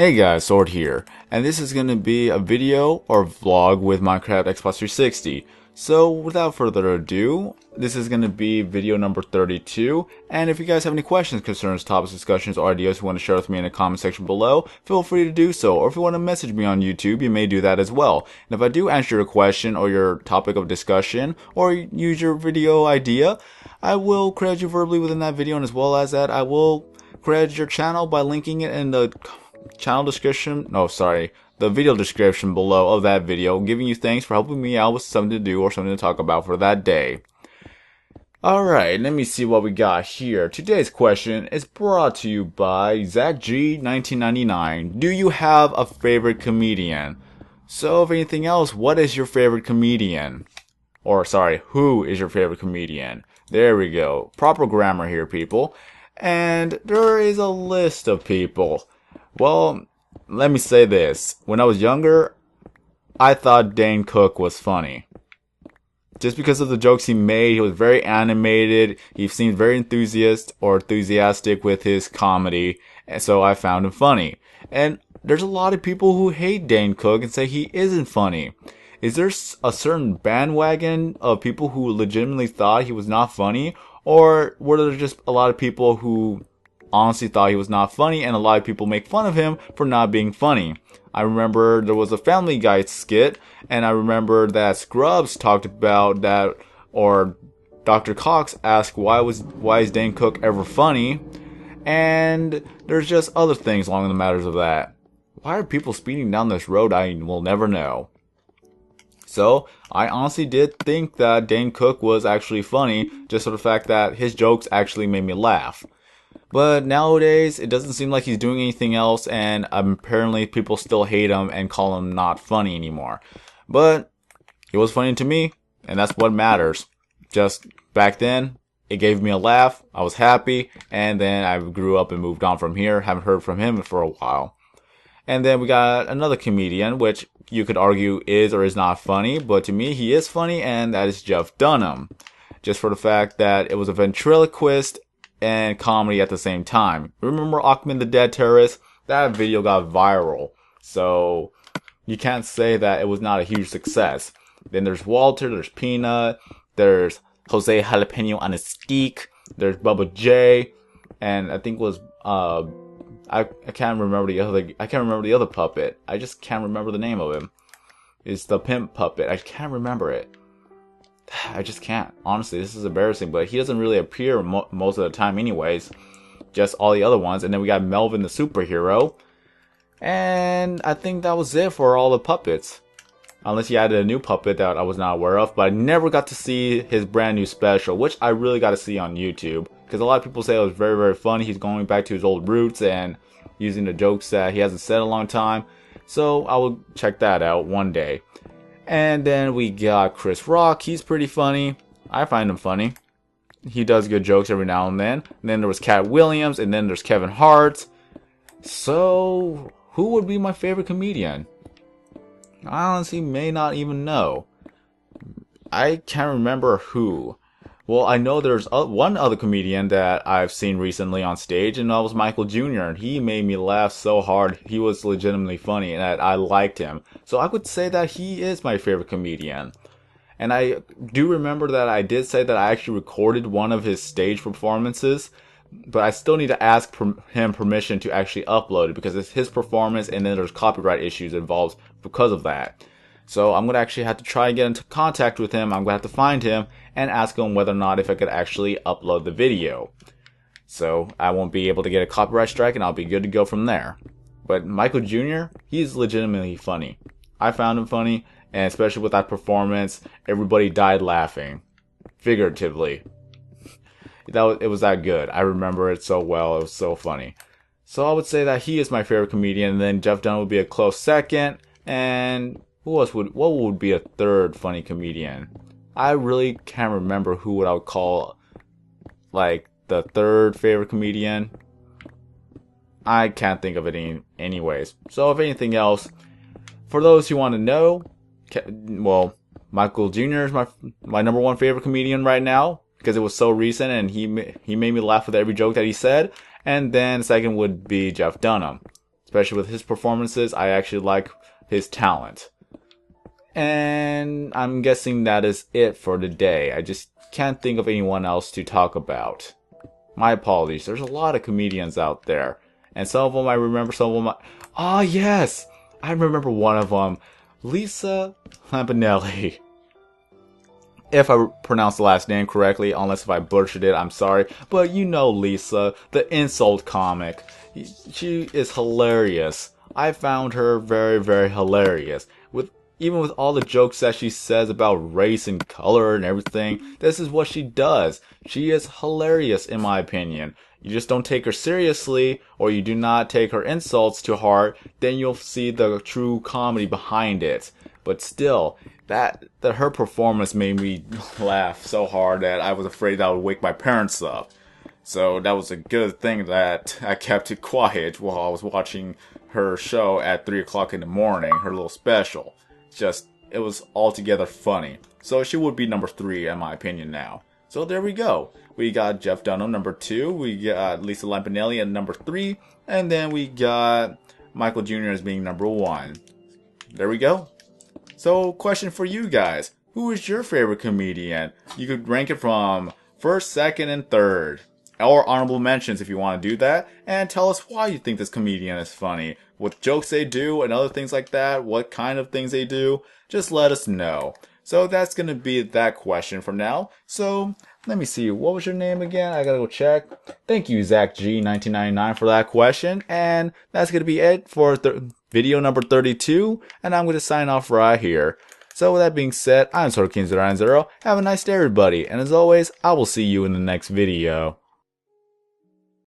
Hey guys, Sword here, and this is going to be a video or vlog with Minecraft Xbox 360. So without further ado, this is going to be video number 32, and if you guys have any questions, concerns, topics, discussions, or ideas you want to share with me in the comment section below, feel free to do so, or if you want to message me on YouTube, you may do that as well. And if I do answer your question or your topic of discussion, or use your video idea, I will credit you verbally within that video, and as well as that, I will credit your channel by linking it in the the video description below of that video, giving you thanks for helping me out with something to do or something to talk about for that day. Alright, let me see what we got here. Today's question is brought to you by Zach G 1999. Do you have a favorite comedian? So if anything else, what is your favorite comedian? Or sorry, who is your favorite comedian? There we go. Proper grammar here, people. And there is a list of people. Well, let me say this. When I was younger, I thought Dane Cook was funny. Just because of the jokes he made, he was very animated. He seemed very enthusiastic with his comedy. And so I found him funny. And there's a lot of people who hate Dane Cook and say he isn't funny. Is there a certain bandwagon of people who legitimately thought he was not funny? Or were there just a lot of people who honestly thought he was not funny, and a lot of people make fun of him for not being funny? I remember there was a Family Guy skit, and I remember that Scrubs talked about that, or Dr. Cox asked why is Dane Cook ever funny, and there's just other things along the matters of that. Why are people speeding down this road? I will never know. So, I honestly did think that Dane Cook was actually funny, just for the fact that his jokes actually made me laugh. But nowadays, it doesn't seem like he's doing anything else, and apparently people still hate him and call him not funny anymore. But he was funny to me, and that's what matters. Just back then, it gave me a laugh, I was happy, and then I grew up and moved on from here. Haven't heard from him for a while. And then we got another comedian, which you could argue is or is not funny, but to me he is funny, and that is Jeff Dunham. Just for the fact that it was a ventriloquist and comedy at the same time. Remember Achmed the Dead Terrorist? That video got viral. So you can't say that it was not a huge success. Then there's Walter, there's Peanut, there's José Jalepeño on a stick, there's Bubba J, and I think it was I can't remember the other puppet. I just can't remember the name of him. It's the pimp puppet. I can't remember it. I just can't. Honestly, this is embarrassing, but he doesn't really appear most of the time anyways. Just all the other ones. And then we got Melvin the Superhero. And I think that was it for all the puppets. Unless he added a new puppet that I was not aware of. But I never got to see his brand new special, which I really got to see on YouTube. Because a lot of people say it was very, very funny. He's going back to his old roots and using the jokes that he hasn't said in a long time. So I will check that out one day. And then we got Chris Rock. He's pretty funny. I find him funny. He does good jokes every now and then. And then there was Katt Williams. And then there's Kevin Hart. So, who would be my favorite comedian? I honestly may not even know. I can't remember who. Well, I know there's one other comedian that I've seen recently on stage, and that was Michael Jr. And he made me laugh so hard. He was legitimately funny, and I liked him. So I would say that he is my favorite comedian. And I do remember that I did say that I actually recorded one of his stage performances, but I still need to ask him permission to actually upload it, because it's his performance, and then there's copyright issues involved because of that. So I'm going to actually have to try and get into contact with him. I'm going to have to find him and ask him whether or not if I could actually upload the video. So I won't be able to get a copyright strike, and I'll be good to go from there. But Michael Jr., he's legitimately funny. I found him funny, and especially with that performance, everybody died laughing. Figuratively. It was that good. I remember it so well. It was so funny. So I would say that he is my favorite comedian, and then Jeff Dunham would be a close second, and what would be a third funny comedian? I really can't remember who I would call, like, the third favorite comedian. I can't think of it anyways. So if anything else, for those who want to know, well, Michael Jr. is my number one favorite comedian right now, because it was so recent, and he made me laugh with every joke that he said. And then second would be Jeff Dunham. especially with his performances. I actually like his talent. And I'm guessing that is it for today. I just can't think of anyone else to talk about. My apologies. There's a lot of comedians out there. And some of them I remember, some of them yes! I remember one of them. Lisa Lampanelli. If I pronounced the last name correctly, unless if I butchered it, I'm sorry. But you know Lisa, the insult comic. She is hilarious. I found her very, very hilarious. Even with all the jokes that she says about race and color and everything, this is what she does. She is hilarious in my opinion. You just don't take her seriously, or you do not take her insults to heart, then you'll see the true comedy behind it. But still, that her performance made me laugh so hard that I was afraid that would wake my parents up. So that was a good thing that I kept it quiet while I was watching her show at 3 o'clock in the morning, her little special. It was altogether funny. So she would be number 3 in my opinion now. So there we go. We got Jeff Dunham number 2. We got Lisa Lampanelli at number 3. And then we got Michael Jr. as being number 1. There we go. So question for you guys. Who is your favorite comedian? You could rank it from 1st, 2nd, and 3rd. Or honorable mentions if you want to do that. And tell us why you think this comedian is funny. What jokes they do and other things like that. What kind of things they do. Just let us know. So that's going to be that question for now. So let me see. What was your name again? I got to go check. Thank you, Zach G 1999 for that question. And that's going to be it for video number 32. And I'm going to sign off right here. So with that being said, I'm SorkinZero90. Have a nice day, everybody. And as always, I will see you in the next video.